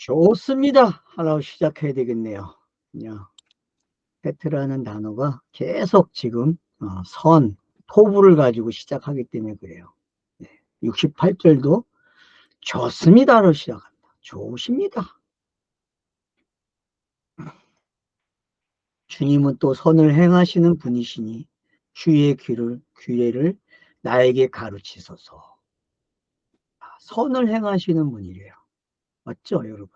좋습니다. 하나 시작해야 되겠네요. 그냥 세트라는 단어가 계속 지금 토부를 가지고 시작하기 때문에 그래요. 68절도 좋습니다로 시작합니다. 좋으십니다. 주님은 또 선을 행하시는 분이시니 주의 규례를 나에게 가르치소서. 선을 행하시는 분이래요. 맞죠, 여러분?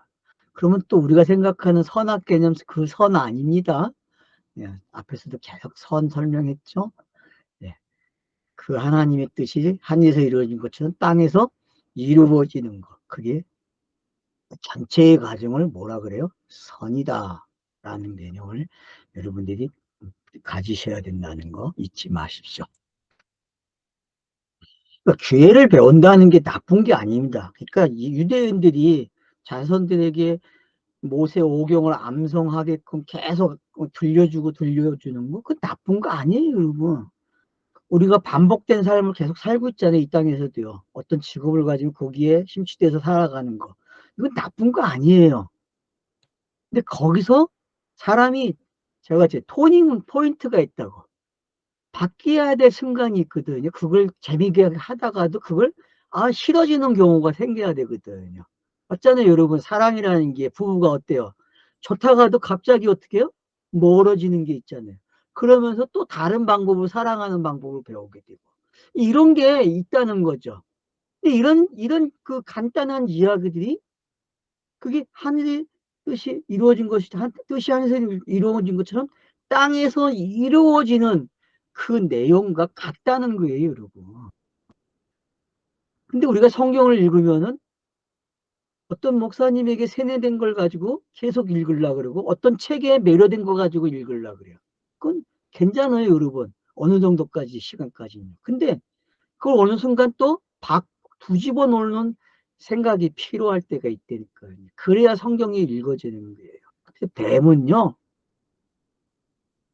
그러면 또 우리가 생각하는 선악 개념 그 선 아닙니다. 앞에서도 계속 선 설명했죠. 네. 그 하나님의 뜻이 하늘에서 이루어진 것처럼 땅에서 이루어지는 것. 그게 전체의 과정을 뭐라 그래요? 선이다. 라는 개념을 여러분들이 가지셔야 된다는 거 잊지 마십시오. 그러니까 기회를 배운다는 게 나쁜 게 아닙니다. 그러니까 유대인들이 자손들에게 모세 오경을 암송하게끔 계속 들려주는 거, 그 나쁜 거 아니에요, 여러분. 우리가 반복된 삶을 계속 살고 있잖아요. 이 땅에서도요. 어떤 직업을 가지고 거기에 심취돼서 살아가는 거. 이건 나쁜 거 아니에요. 근데 거기서 사람이 제가 제 토닝 포인트가 있다고. 바뀌어야 될 순간이 있거든요. 그걸 재미있게 하다가도 그걸 싫어지는 경우가 생겨야 되거든요. 맞잖아요, 여러분. 사랑이라는 게 부부가 어때요? 좋다가도 갑자기 어떻게 해요? 멀어지는 게 있잖아요. 그러면서 또 다른 방법을 사랑하는 방법을 배우게 되고. 이런 게 있다는 거죠. 근데 이런 그 간단한 이야기들이 그게 하늘의 뜻이 이루어진 것이, 뜻이 하늘에서 이루어진 것처럼 땅에서 이루어지는 그 내용과 같다는 거예요, 여러분. 근데 우리가 성경을 읽으면은 어떤 목사님에게 세뇌된 걸 가지고 계속 읽으려고 그러고 어떤 책에 매료된 거 가지고 읽으려고 그래요. 그건 괜찮아요, 여러분. 어느 정도까지, 시간까지는. 근데 그걸 어느 순간 또 뒤집어 놓는 생각이 필요할 때가 있다니까요. 그래야 성경이 읽어지는 거예요. 그래서 뱀은요,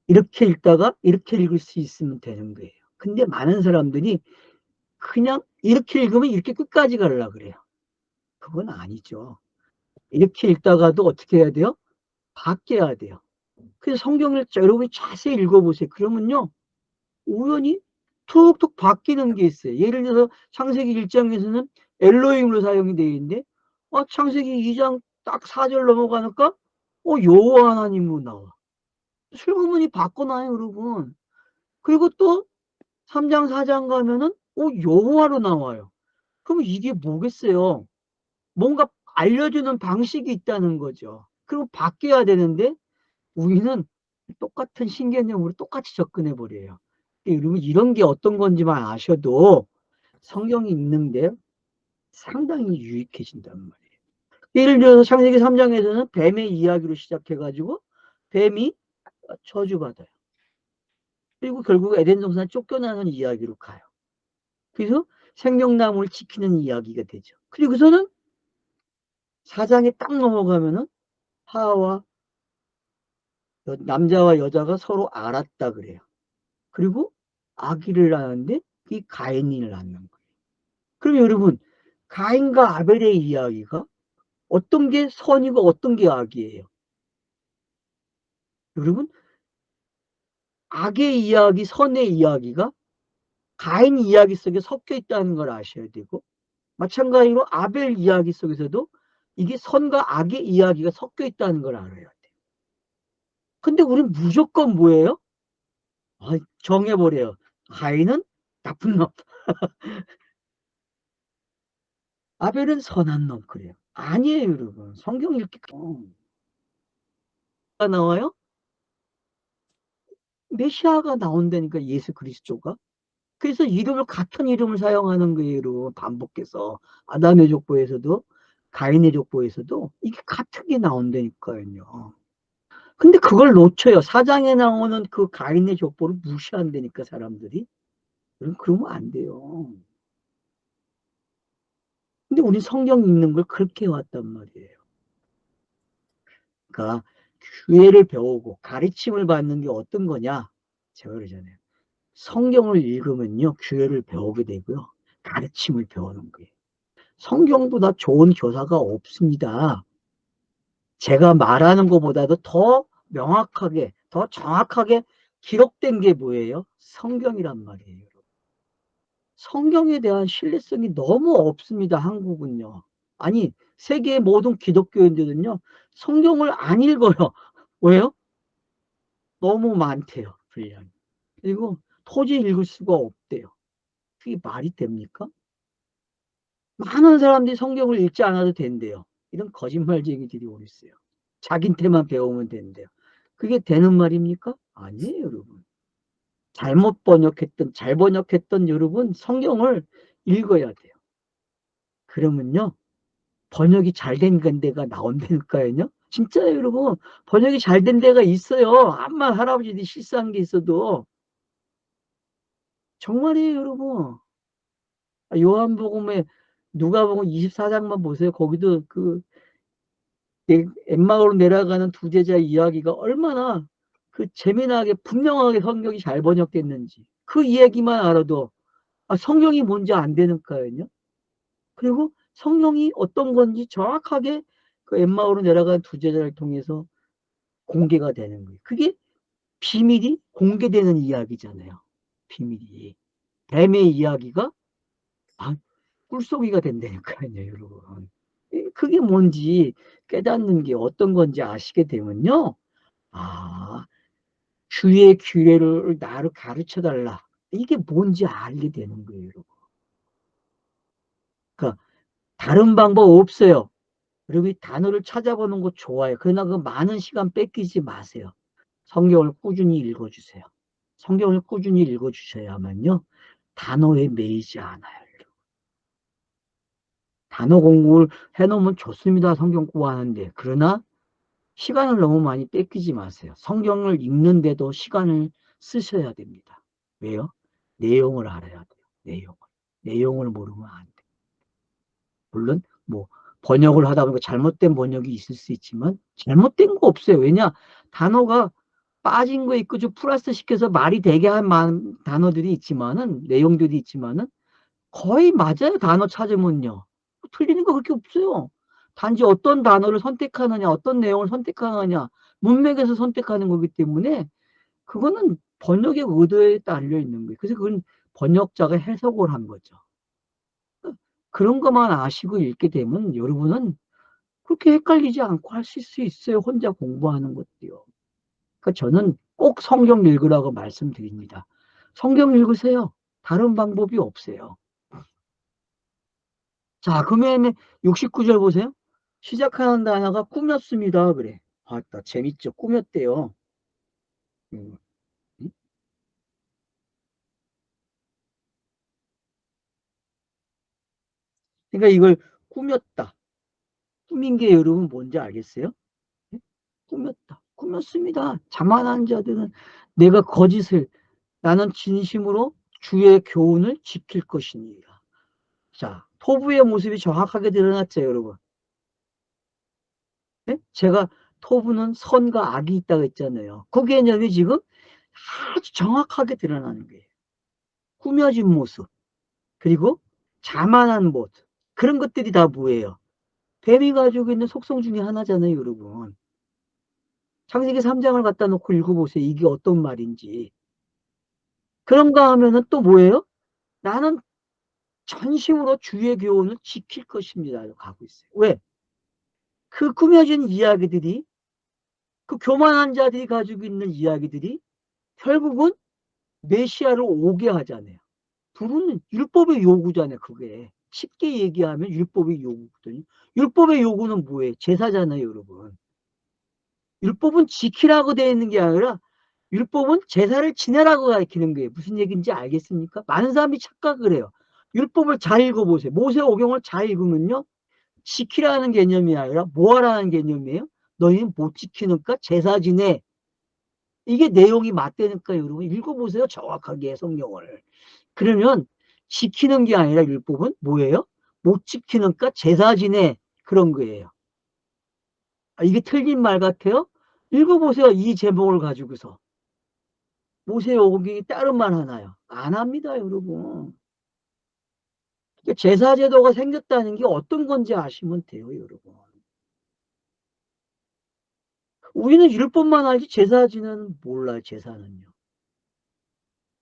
이렇게 읽다가 이렇게 읽을 수 있으면 되는 거예요. 근데 많은 사람들이 그냥 이렇게 읽으면 이렇게 끝까지 가려고 그래요. 그건 아니죠. 이렇게 읽다가도 어떻게 해야 돼요? 바뀌어야 돼요. 그래서 성경을 여러분이 자세히 읽어보세요. 그러면요, 우연히 툭툭 바뀌는 게 있어요. 예를 들어서 창세기 1장에서는 엘로힘으로 사용이 되어 있는데 창세기 2장 딱 4절 넘어가니까 여호와 하나님으로 나와. 슬그머니 바꿔놔요, 여러분. 그리고 또 3장 4장 가면은 여호와로 나와요. 그럼 이게 뭐겠어요? 뭔가 알려주는 방식이 있다는 거죠. 그리고 바뀌어야 되는데 우리는 똑같은 신개념으로 똑같이 접근해 버려요. 여러분 이런 게 어떤 건지만 아셔도 성경이 읽는데 상당히 유익해진단 말이에요. 예를 들어서 창세기 3장에서는 뱀의 이야기로 시작해가지고 뱀이 저주받아요. 그리고 결국 에덴 동산 쫓겨나는 이야기로 가요. 그래서 생명나무를 지키는 이야기가 되죠. 그리고서는 4장에 딱 넘어가면은 하와 남자와 여자가 서로 알았다 그래요. 그리고 아기를 낳았는데 이 가인을 낳는 거예요. 그럼 여러분 가인과 아벨의 이야기가 어떤 게 선이고 어떤 게 악이에요? 여러분 악의 이야기, 선의 이야기가 가인 이야기 속에 섞여 있다는 걸 아셔야 되고 마찬가지로 아벨 이야기 속에서도 이게 선과 악의 이야기가 섞여 있다는 걸 알아야 돼요. 근데 우리는 무조건 뭐예요? 정해버려요. 가인은 나쁜 놈, 아벨은 선한 놈 그래요. 아니에요, 여러분. 성경 이렇게 나와요? 메시아가 나온다니까, 예수 그리스도가. 그래서 같은 이름을 사용하는 거예요. 반복해서 아담의 족보에서도 가인의 족보에서도 이게 같은 게 나온다니까요. 근데 그걸 놓쳐요. 4장에 나오는 그 가인의 족보를 무시한다니까 사람들이. 그러면 안 돼요. 근데 우리 성경 읽는 걸 그렇게 해왔단 말이에요. 그러니까 교회를 배우고 가르침을 받는 게 어떤 거냐? 제가 그러잖아요. 성경을 읽으면요, 교회를 배우게 되고요, 가르침을 배우는 거예요. 성경보다 좋은 교사가 없습니다. 제가 말하는 것보다도 더 명확하게, 더 정확하게 기록된 게 뭐예요? 성경이란 말이에요. 성경에 대한 신뢰성이 너무 없습니다, 한국은요. 아니, 세계의 모든 기독교인들은요, 성경을 안 읽어요. 왜요? 너무 많대요, 분량이. 그리고 토지 읽을 수가 없대요. 그게 말이 됩니까? 많은 사람들이 성경을 읽지 않아도 된대요. 이런 거짓말쟁이들이 오고 있어요. 자기한테만 배우면 된대요. 그게 되는 말입니까? 아니에요, 여러분. 잘 번역했던 여러분, 성경을 읽어야 돼요. 그러면요, 번역이 잘 된 데가 나온다니까요. 진짜요, 여러분. 번역이 잘 된 데가 있어요. 암만 할아버지들이 실수한 게 있어도. 정말이에요, 여러분. 요한복음에 누가복음 24장만 보세요. 거기도 그 엠마오로 내려가는 두 제자 이야기가 얼마나 그 재미나게 분명하게 성경이 잘 번역됐는지 그 이야기만 알아도 성경이 뭔지 안 되니까요. 그리고 성경이 어떤 건지 정확하게 그 엠마오로 내려가는 두 제자를 통해서 공개가 되는 거예요. 그게 비밀이 공개되는 이야기잖아요. 비밀이. 뱀의 이야기가 꿀속이가 된다니까요, 여러분. 그게 뭔지 깨닫는 게 어떤 건지 아시게 되면요. 아, 주의 규례를 나를 가르쳐 달라. 이게 뭔지 알게 되는 거예요, 여러분. 그러니까 다른 방법 없어요. 그리고 이 단어를 찾아보는 거 좋아요. 그러나 그 많은 시간 뺏기지 마세요. 성경을 꾸준히 읽어주세요. 성경을 꾸준히 읽어주셔야만요. 단어에 매이지 않아요. 단어 공부를 해놓으면 좋습니다. 성경 공부하는데. 그러나 시간을 너무 많이 뺏기지 마세요. 성경을 읽는데도 시간을 쓰셔야 됩니다. 왜요? 내용을 알아야 돼요. 내용을. 내용을 모르면 안 돼요. 물론 뭐 번역을 하다 보니까 잘못된 번역이 있을 수 있지만 잘못된 거 없어요. 왜냐? 단어가 빠진 거 있고 좀 플러스 시켜서 말이 되게 한 단어들이 있지만은 내용들이 있지만은 거의 맞아요. 단어 찾으면요. 틀리는 거 그렇게 없어요. 단지 어떤 단어를 선택하느냐, 어떤 내용을 선택하느냐, 문맥에서 선택하는 거기 때문에 그거는 번역의 의도에 달려 있는 거예요. 그래서 그건 번역자가 해석을 한 거죠. 그런 것만 아시고 읽게 되면 여러분은 그렇게 헷갈리지 않고 할 수 있어요. 혼자 공부하는 것도요. 그러니까 저는 꼭 성경 읽으라고 말씀드립니다. 성경 읽으세요. 다른 방법이 없어요. 자, 그러면 69절 보세요. 시작하는 단어가 꾸몄습니다. 그래. 나 재밌죠. 꾸몄대요. 음. 그러니까 이걸 꾸몄다. 꾸민 게 여러분 뭔지 알겠어요? 네? 꾸몄다. 꾸몄습니다. 자만한 자들은 내가 거짓을 나는 진심으로 주의 교훈을 지킬 것이니라. 자, 토부의 모습이 정확하게 드러났죠, 여러분. 네? 제가 토부는 선과 악이 있다고 했잖아요. 그 개념이 지금 아주 정확하게 드러나는 거예요. 꾸며진 모습, 그리고 자만한 모습. 그런 것들이 다 뭐예요? 뱀이 가지고 있는 속성 중에 하나잖아요, 여러분. 창세기 3장을 갖다 놓고 읽어보세요. 이게 어떤 말인지. 그런가 하면은 또 뭐예요? 나는 전심으로 주의 교훈을 지킬 것입니다. 가고 있어요. 왜? 그 꾸며진 이야기들이, 그 교만한 자들이 가지고 있는 이야기들이 결국은 메시아를 오게 하잖아요. 둘은 율법의 요구잖아요, 그게. 쉽게 얘기하면 율법의 요구거든요. 율법의 요구는 뭐예요? 제사잖아요, 여러분. 율법은 지키라고 되어 있는 게 아니라 율법은 제사를 지내라고 가르치는 거예요. 무슨 얘기인지 알겠습니까? 많은 사람이 착각을 해요. 율법을 잘 읽어보세요. 모세오경을 잘 읽으면요. 지키라는 개념이 아니라 뭐하라는 개념이에요? 너희는 못 지키니까 제사 지내. 이게 내용이 맞다니까 여러분 읽어보세요. 정확하게 성경을. 그러면 지키는 게 아니라 율법은 뭐예요? 못 지키니까 제사 지내. 그런 거예요. 이게 틀린 말 같아요? 읽어보세요. 이 제목을 가지고서. 모세오경이 다른 말 하나요? 안 합니다, 여러분. 그러니까 제사제도가 생겼다는 게 어떤 건지 아시면 돼요, 여러분. 우리는 율법만 알지 제사 지내는 몰라요, 제사는요.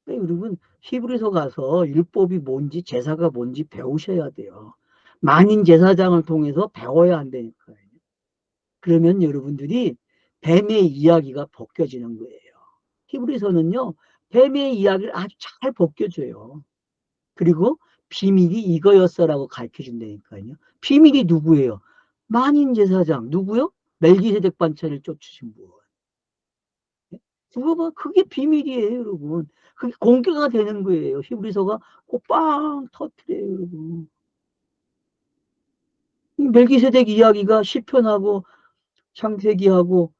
그러니까 여러분 히브리서 가서 율법이 뭔지 제사가 뭔지 배우셔야 돼요. 만인 제사장을 통해서 배워야 한다니까요. 그러면 여러분들이 뱀의 이야기가 벗겨지는 거예요. 히브리서는요, 뱀의 이야기를 아주 잘 벗겨줘요. 그리고 비밀이 이거였어라고 가르쳐 준다니까요. 비밀이 누구예요? 만인 제사장 누구요? 멜기세덱 반차를 쫓으신 분. 그거 봐, 그게 비밀이에요, 여러분. 그게 공개가 되는 거예요. 히브리서가 꼭 빵 터트려요, 여러분. 멜기세덱 이야기가 시편하고 창세기하고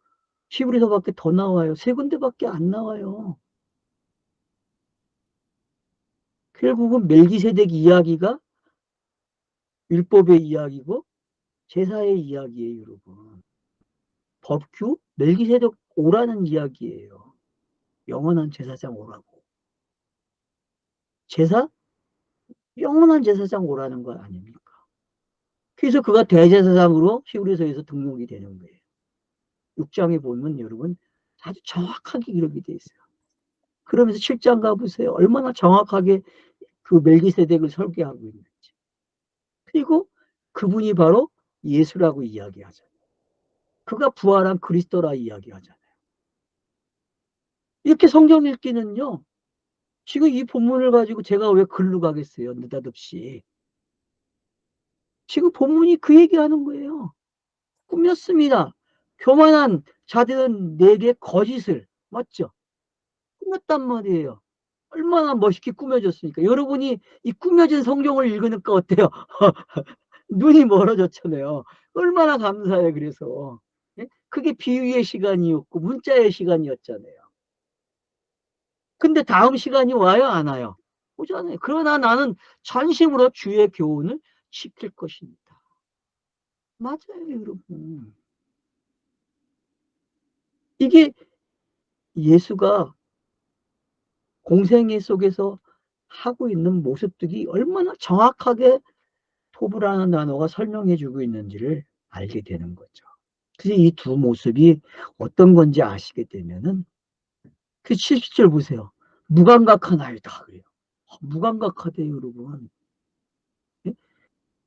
히브리서밖에 더 나와요. 세 군데밖에 안 나와요. 결국은 멜기세덱 이야기가 율법의 이야기고 제사의 이야기예요, 여러분. 법규 멜기세덱 오라는 이야기예요. 영원한 제사장 오라고. 제사 영원한 제사장 오라는 거 아닙니까? 그래서 그가 대제사장으로 히브리서에서 등록이 되는 거예요. 6장에 보면 여러분 아주 정확하게 기록이 돼 있어요. 그러면서 7장 가보세요. 얼마나 정확하게 그 멜기세덱을 설계하고 있는지. 그리고 그분이 바로 예수라고 이야기하잖아요. 그가 부활한 그리스도라 이야기하잖아요. 이렇게 성경 읽기는요. 지금 이 본문을 가지고 제가 왜 글로 가겠어요. 느닷없이. 지금 본문이 그 얘기하는 거예요. 꾸몄습니다. 교만한 자들은 내게 거짓을. 맞죠? 꾸몄단 말이에요. 얼마나 멋있게 꾸며졌으니까. 여러분이 이 꾸며진 성경을 읽으니까 어때요? 눈이 멀어졌잖아요. 얼마나 감사해, 그래서. 예? 그게 비유의 시간이었고, 문자의 시간이었잖아요. 근데 다음 시간이 와요, 안 와요? 오잖아요. 그러나 나는 전심으로 주의 교훈을 지킬 것입니다. 맞아요, 여러분. 이게 예수가 공생애 속에서 하고 있는 모습들이 얼마나 정확하게 토부라는 단어가 설명해주고 있는지를 알게 되는 거죠. 그래서 이 두 모습이 어떤 건지 아시게 되면은 그 70절 보세요. 무감각하나이다 그래요. 무감각하대요, 여러분. 예?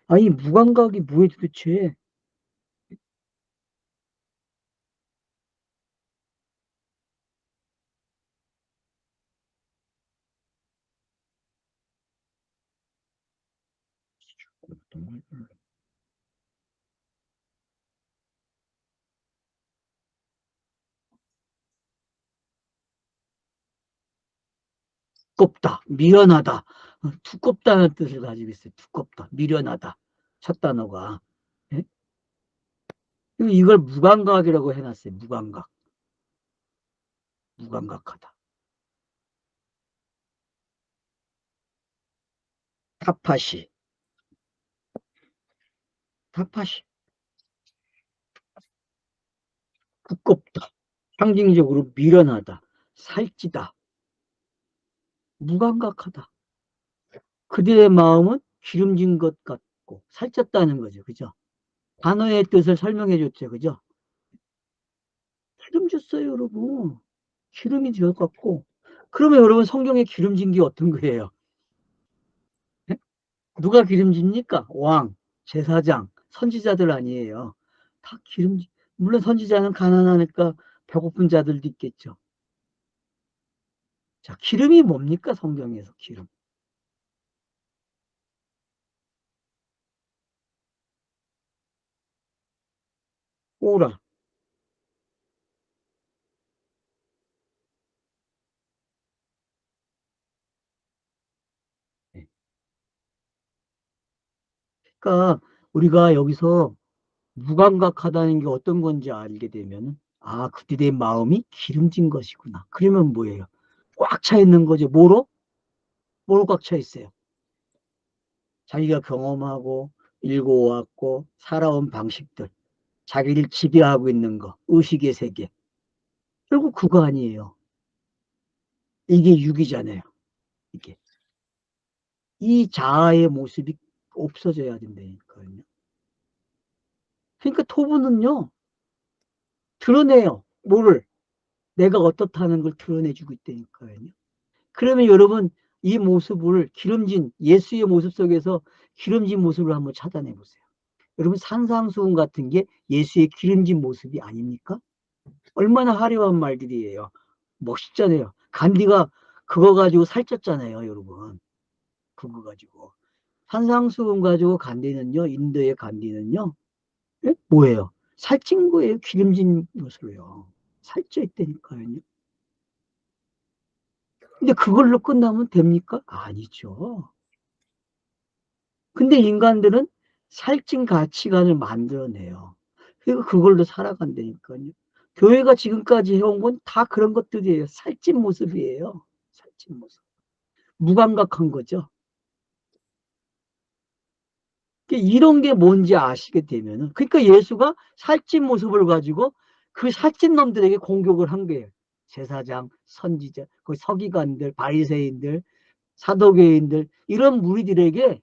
아니 무감각이 뭐예요, 도대체? 두껍다, 미련하다, 두껍다는 뜻을 가지고 있어요. 두껍다, 미련하다. 첫 단어가. 예? 이걸 무감각이라고 해놨어요. 무감각, 무감각하다. 타파시, 타파시, 두껍다. 상징적으로 미련하다, 살찌다, 무감각하다. 그들의 마음은 기름진 것 같고 살쪘다는 거죠. 그죠? 단어의 뜻을 설명해 줬죠. 그죠? 기름 줬어요, 여러분. 기름이 들어갔고. 그러면 여러분 성경에 기름진 게 어떤 거예요? 네? 누가 기름집니까? 왕, 제사장, 선지자들 아니에요. 다 기름진. 물론 선지자는 가난하니까 배고픈 자들도 있겠죠. 자, 기름이 뭡니까? 성경에서 기름. 오라. 그러니까 우리가 여기서 무감각하다는 게 어떤 건지 알게 되면, 아, 그들의 마음이 기름진 것이구나. 그러면 뭐예요? 꽉 차 있는 거죠. 뭐로 꽉 차 있어요? 자기가 경험하고 읽어왔고 살아온 방식들, 자기를 지배하고 있는 거, 의식의 세계. 결국 그거 아니에요. 이게 육이잖아요. 이게. 이 자아의 모습이 없어져야 된다니까요. 그러니까 토부는요, 드러내요. 뭐를? 내가 어떻다는 걸 드러내주고 있다니까요. 그러면 여러분 이 모습을 기름진 예수의 모습 속에서 기름진 모습을 한번 찾아내 보세요. 여러분 산상수훈 같은 게 예수의 기름진 모습이 아닙니까? 얼마나 화려한 말들이에요. 멋있잖아요. 간디가 그거 가지고 살쪘잖아요, 여러분. 그거 가지고. 산상수훈 가지고 간디는요, 인도의 간디는요, 예? 뭐예요? 살찐 거예요, 기름진 모습이요. 살쪄 있다니까요. 근데 그걸로 끝나면 됩니까? 아니죠. 근데 인간들은 살찐 가치관을 만들어내요. 그리고 그걸로 살아간다니까요. 교회가 지금까지 해온 건 다 그런 것들이에요. 살찐 모습이에요. 살찐 모습. 무감각한 거죠. 이런 게 뭔지 아시게 되면은, 그러니까 예수가 살찐 모습을 가지고 그 살찐 놈들에게 공격을 한 거예요. 제사장, 선지자, 그 서기관들, 바리새인들, 사도계인들, 이런 무리들에게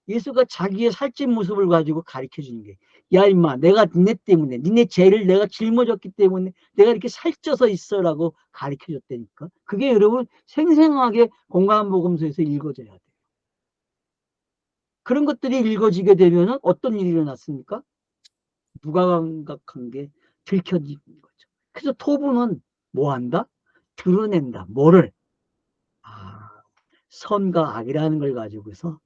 예수가 자기의 살찐 모습을 가지고 가르쳐 주는 게, 야 임마, 내가 니네 때문에, 니네 죄를 내가 짊어졌기 때문에 내가 이렇게 살쪄서 있어라고 가르쳐 줬다니까. 그게 여러분 생생하게 공감복음서에서 읽어져야 돼요. 그런 것들이 읽어지게 되면 어떤 일이 일어났습니까? 무감각한 게 들켜지는 거죠. 그래서 토부는 뭐 한다? 드러낸다. 뭐를? 아, 선과 악이라는 걸 가지고서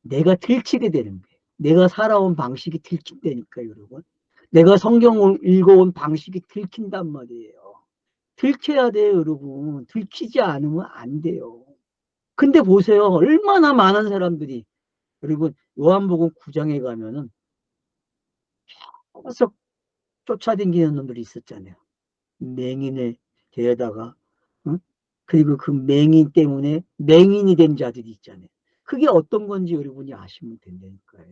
내가 들키게 되는 거예요. 내가 살아온 방식이 들킨다니까요, 여러분. 내가 성경을 읽어온 방식이 들킨단 말이에요. 들켜야 돼요, 여러분. 들키지 않으면 안 돼요. 근데 보세요. 얼마나 많은 사람들이, 여러분, 요한복음 9장에 가면은 계속 쫓아다니는 놈들이 있었잖아요. 맹인을 데려다가, 응? 그리고 그 맹인 때문에 맹인이 된 자들이 있잖아요. 그게 어떤 건지 여러분이 아시면 된다니까요.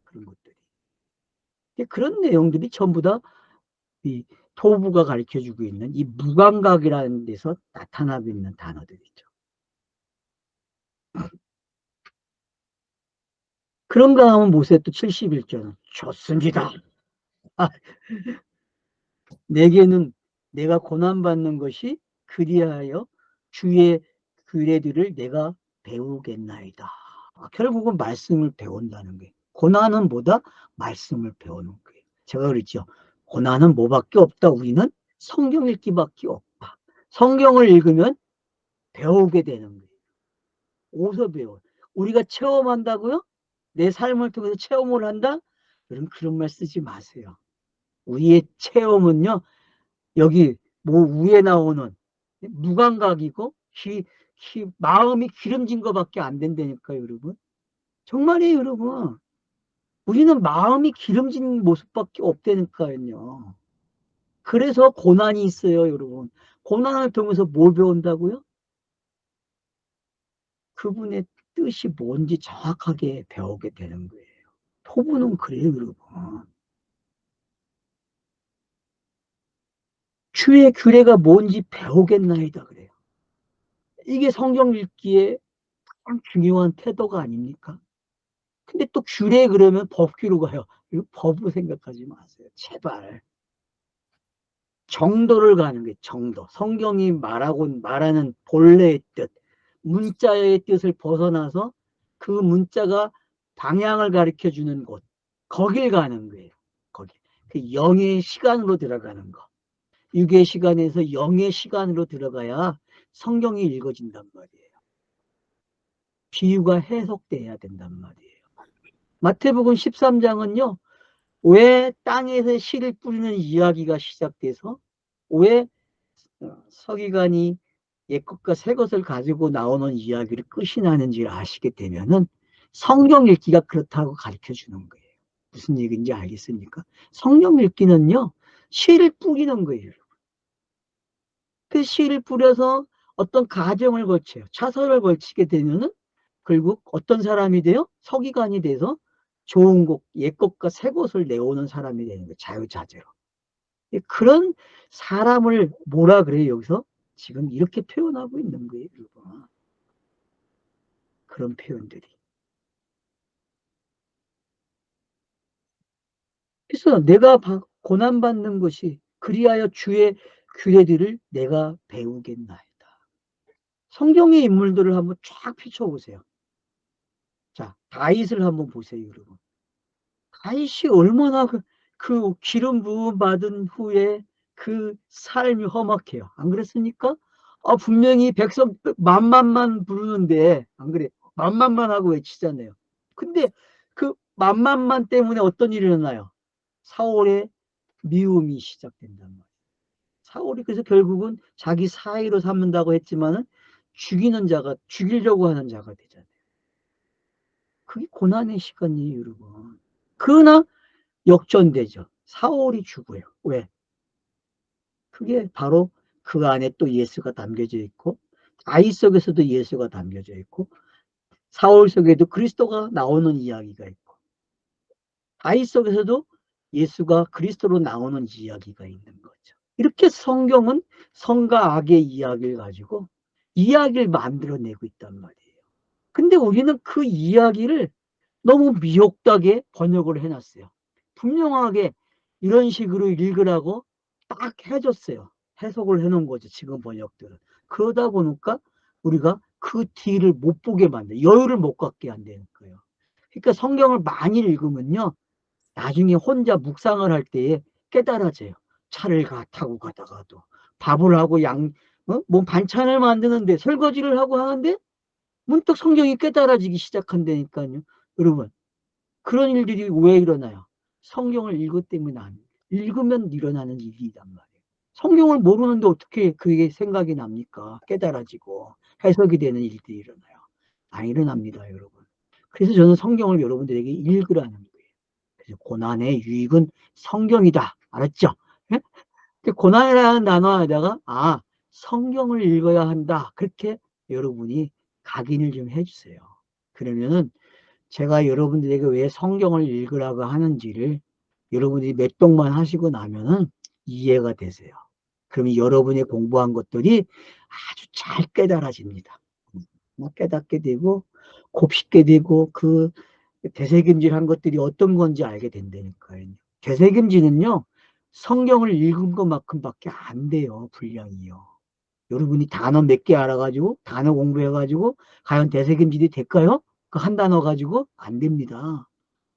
그런 것들이. 그런 내용들이 전부 다 이 토부가 가르쳐주고 있는 이 무감각이라는 데서 나타나고 있는 단어들이죠. 그런가 하면 모세 또 71조는 좋습니다. 아, 내게는 내가 고난받는 것이 그리하여 주의 규례들을 내가 배우겠나이다. 결국은 말씀을 배운다는 거예요. 고난은 뭐다? 말씀을 배우는 거예요. 제가 그랬죠. 고난은 뭐밖에 없다. 우리는 성경 읽기밖에 없다. 성경을 읽으면 배우게 되는 거예요. 어디서 배워? 우리가 체험한다고요? 내 삶을 통해서 체험을 한다? 그럼 그런 말 쓰지 마세요. 우리의 체험은요, 여기 뭐 위에 나오는 무감각이고 마음이 기름진 것밖에 안 된다니까요, 여러분. 정말이에요, 여러분. 우리는 마음이 기름진 모습밖에 없다니까요. 그래서 고난이 있어요, 여러분. 고난을 통해서 뭘 배운다고요? 그분의 뜻이 뭔지 정확하게 배우게 되는 거예요. 토부는 그래요, 여러분. 주의 규례가 뭔지 배우겠나이다 그래요. 이게 성경 읽기에 참 중요한 태도가 아닙니까? 근데 또 규례 그러면 법규로 가요. 이거 법으로 생각하지 마세요. 제발. 정도를 가는 게 정도. 성경이 말하는 본래의 뜻, 문자의 뜻을 벗어나서 그 문자가 방향을 가리켜 주는 곳, 거길 가는 거예요. 거기. 그 영의 시간으로 들어가는 거. 육의 시간에서 영의 시간으로 들어가야 성경이 읽어진단 말이에요. 비유가 해석돼야 된단 말이에요. 마태복음 13장은요, 왜 땅에서 씨를 뿌리는 이야기가 시작돼서 왜 서기관이 옛것과 새것을 가지고 나오는 이야기를 끝이 나는지를 아시게 되면은 성경 읽기가 그렇다고 가르쳐 주는 거예요. 무슨 얘기인지 알겠습니까? 성경 읽기는요, 씨를 뿌리는 거예요. 그 씨를 뿌려서 어떤 가정을 거쳐요. 차선을 걸치게 되면은 결국 어떤 사람이 돼요? 서기관이 돼서 좋은 곳, 옛 것과 새 것을 내오는 사람이 되는 거예요. 자유자재로. 그런 사람을 뭐라 그래요, 여기서? 지금 이렇게 표현하고 있는 거예요, 여러분. 그런 표현들이. 그래서 내가 고난받는 것이 그리하여 주의 규례들을 내가 배우겠나이다. 성경의 인물들을 한번 쫙 펼쳐보세요. 자, 다윗을 한번 보세요, 여러분. 다윗이 얼마나 그 기름 부음 받은 후에 그 삶이 험악해요. 안 그랬습니까? 분명히 백성 만만만 부르는데, 안 그래? 만만만 하고 외치잖아요. 근데 그 만만만 때문에 어떤 일이 일어나요? 사울의 미움이 시작된단 말이에요. 사울이 그래서 결국은 자기 사이로 삼는다고 했지만은 죽이는 자가, 죽이려고 하는 자가 되잖아요. 그게 고난의 시간이에요, 여러분. 그러나 역전되죠. 사울이 죽어요. 왜? 그게 바로 그 안에 또 예수가 담겨져 있고, 다윗 속에서도 예수가 담겨져 있고, 사울 속에도 그리스도가 나오는 이야기가 있고, 다윗 속에서도 예수가 그리스도로 나오는 이야기가 있는 거죠. 이렇게 성경은 성과 악의 이야기를 가지고 이야기를 만들어내고 있단 말이에요. 근데 우리는 그 이야기를 너무 미혹하게 번역을 해놨어요. 분명하게 이런 식으로 읽으라고 딱 해줬어요. 해석을 해놓은 거죠. 지금 번역들은. 그러다 보니까 우리가 그 뒤를 못 보게 만들어요. 여유를 못 갖게 한다는 거예요. 그러니까 성경을 많이 읽으면요. 나중에 혼자 묵상을 할 때에 깨달아져요. 차를 타고 가다가도 밥을 하고 뭐 반찬을 만드는데 설거지를 하고 하는데 문득 성경이 깨달아지기 시작한다니까요. 여러분, 그런 일들이 왜 일어나요? 성경을 읽기 때문에 안, 읽으면 일어나는 일이란 말이에요. 성경을 모르는데 어떻게 그게 생각이 납니까? 깨달아지고 해석이 되는 일들이 일어나요. 안 일어납니다, 여러분. 그래서 저는 성경을 여러분들에게 읽으라는 거예요. 그래서 고난의 유익은 성경이다. 알았죠? 예? 고난이라는 단어에다가 성경을 읽어야 한다. 그렇게 여러분이 각인을 좀 해주세요. 그러면은 제가 여러분들에게 왜 성경을 읽으라고 하는지를 여러분들이 몇 동만 하시고 나면은 이해가 되세요. 그러면 여러분이 공부한 것들이 아주 잘 깨달아집니다. 깨닫게 되고 곱씹게 되고 그 되새김질한 것들이 어떤 건지 알게 된다니까요. 되새김질은요, 성경을 읽은 것만큼밖에 안 돼요, 분량이요. 여러분이 단어 몇 개 알아가지고 단어 공부해가지고 과연 되새김질이 될까요? 그 한 단어 가지고 안 됩니다.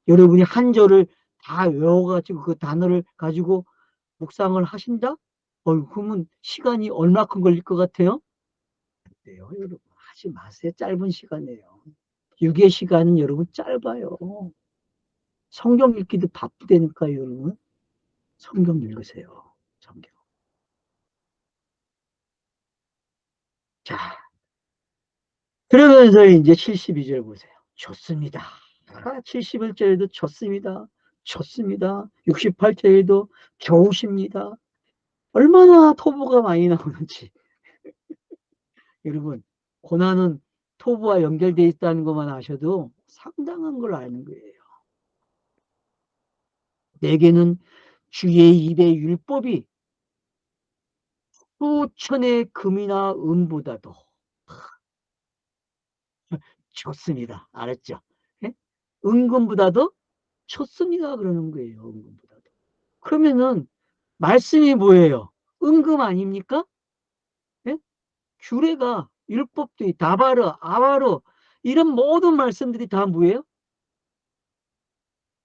여러분이 한 절을 다 외워가지고 그 단어를 가지고 묵상을 하신다? 그러면 시간이 얼마큼 걸릴 것 같아요? 안 돼요, 여러분. 하지 마세요. 짧은 시간이에요. 육의 시간은 여러분 짧아요. 성경 읽기도 바쁘다니까요, 여러분. 성경 읽으세요. 성경. 자, 그러면서 이제 72절 보세요. 좋습니다. 71절에도 좋습니다. 좋습니다. 68절에도 좋으십니다. 얼마나 토부가 많이 나오는지. 여러분, 고난은 토부와 연결되어 있다는 것만 아셔도 상당한 걸 아는 거예요. 내게는 주의 입의 율법이 수천의 금이나 은보다도 좋습니다. 알았죠? 예? 은금보다도 좋습니다. 그러는 거예요. 은금보다도. 그러면은 말씀이 뭐예요? 은금 아닙니까? 예? 규례가 율법도 다바르, 아바르 이런 모든 말씀들이 다 뭐예요?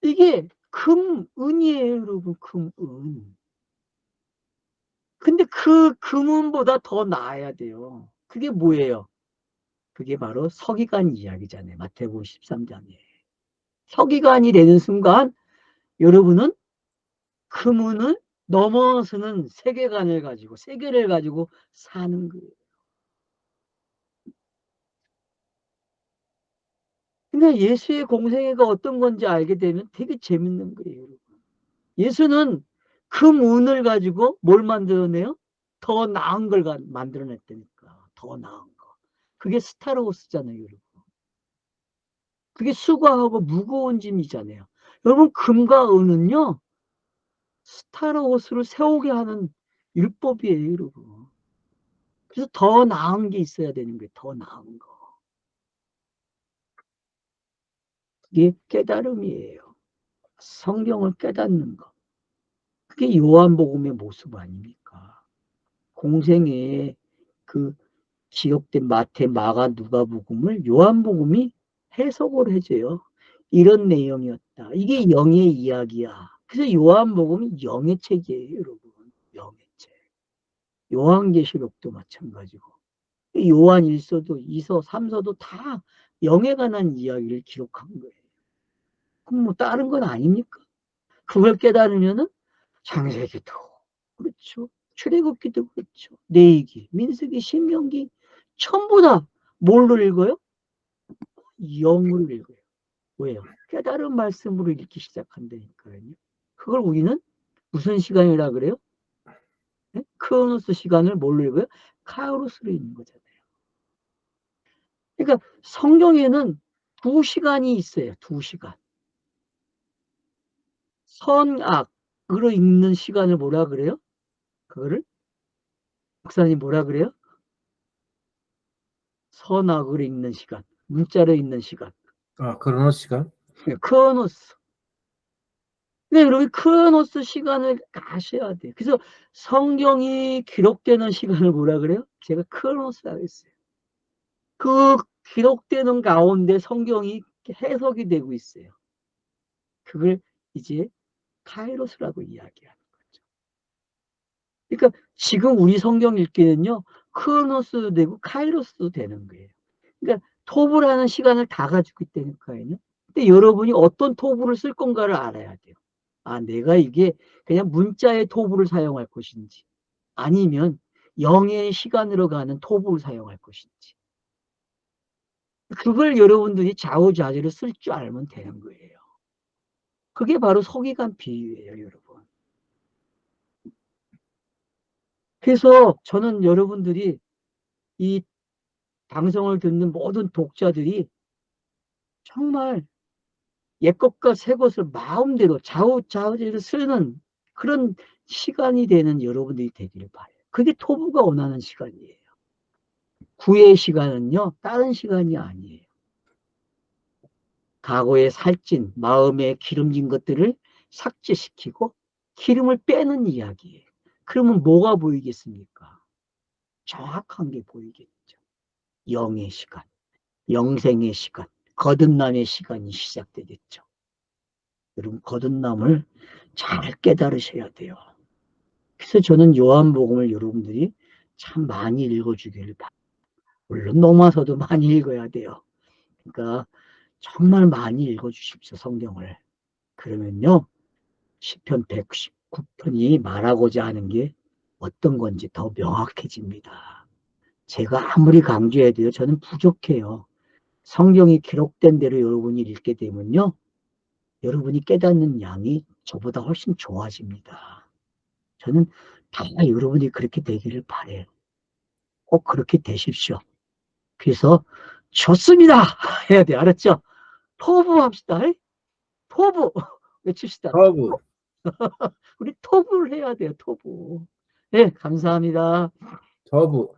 이게 금은이에요, 여러분. 금은. 근데 그 금은보다 더 나아야 돼요. 그게 뭐예요? 그게 바로 서기관 이야기잖아요. 마태복음 13장에. 서기관이 되는 순간 여러분은 금은을 넘어서는 세계관을 가지고 세계를 가지고 사는 거예요. 그러니까 예수의 공생애가 어떤 건지 알게 되면 되게 재밌는 거예요. 예수는 금은을 가지고 뭘 만들어내요? 더 나은 걸 만들어냈다니까. 더 나은 거. 그게 스타로스잖아요, 여러분. 그게 수고하고 무거운 짐이잖아요. 여러분, 금과 은은요, 스타로스를 세우게 하는 율법이에요, 여러분. 그래서 더 나은 게 있어야 되는 거예요. 더 나은 거. 그게 깨달음이에요. 성경을 깨닫는 거. 그게 요한복음의 모습 아닙니까? 공생애에 그 기록된 마태, 마가, 누가복음을 요한복음이 해석을 해줘요. 이런 내용이었다. 이게 영의 이야기야. 그래서 요한복음이 영의 책이에요, 여러분. 영의 책. 요한계시록도 마찬가지고. 요한 1서도 2서, 3서도 다 영에 관한 이야기를 기록한 거예요. 그럼 뭐 다른 건 아닙니까? 그걸 깨달으면은 창세기도 그렇죠. 출애굽기도 그렇죠. 레위기, 민수기, 신명기 전부 다 뭘로 읽어요? 영으로 읽어요. 왜요? 깨달은 말씀으로 읽기 시작한다니까요. 그걸 우리는 무슨 시간이라 그래요? 네? 크로노스 시간을 뭘로 읽어요? 카이로스로 읽는 거잖아요. 그러니까 성경에는 2시간이 있어요. 2시간. 선악으로 읽는 시간을 뭐라 그래요? 그거를 목사님 뭐라 그래요? 선악으로 읽는 시간, 문자로 읽는 시간. 아, 크로노스 시간? 네, 크로노스. 근데 여러분 크로노스 시간을 아셔야 돼요. 그래서 성경이 기록되는 시간을 뭐라 그래요? 제가 크로노스라고 했어요. 그 기록되는 가운데 성경이 해석이 되고 있어요. 그걸 이제 카이로스라고 이야기하는 거죠. 그러니까 지금 우리 성경 읽기는요, 크로노스도 되고 카이로스도 되는 거예요. 그러니까 토부라는 시간을 다 가지고 있다니까요. 근데 여러분이 어떤 토부를 쓸 건가를 알아야 돼요. 아, 내가 이게 그냥 문자의 토부를 사용할 것인지, 아니면 영의 시간으로 가는 토부를 사용할 것인지. 그걸 여러분들이 좌우좌우로 쓸 줄 알면 되는 거예요. 그게 바로 서기관 비유예요, 여러분. 그래서 저는 여러분들이 이 방송을 듣는 모든 독자들이 정말 옛것과 새것을 마음대로 좌우좌우로 쓰는 그런 시간이 되는 여러분들이 되기를 바라요. 그게 토부가 원하는 시간이에요. 구의 시간은요, 다른 시간이 아니에요. 과거에 살찐 마음에 기름진 것들을 삭제시키고 기름을 빼는 이야기예요. 그러면 뭐가 보이겠습니까? 정확한 게 보이겠죠. 영의 시간, 영생의 시간, 거듭남의 시간이 시작되겠죠. 여러분 거듭남을 잘 깨달으셔야 돼요. 그래서 저는 요한복음을 여러분들이 참 많이 읽어주기를 바랍니다. 물론 로마서도 많이 읽어야 돼요. 그러니까 정말 많이 읽어주십시오, 성경을. 그러면요, 시편 119편이 말하고자 하는 게 어떤 건지 더 명확해집니다. 제가 아무리 강조해도요, 저는 부족해요. 성경이 기록된 대로 여러분이 읽게 되면요, 여러분이 깨닫는 양이 저보다 훨씬 좋아집니다. 저는 다 여러분이 그렇게 되기를 바래요. 꼭 그렇게 되십시오. 그래서 좋습니다 해야 돼. 알았죠? 토부합시다. 토부 외칩시다. 터부. 우리 토부를 해야 돼요. 토부. 네, 감사합니다. 터부.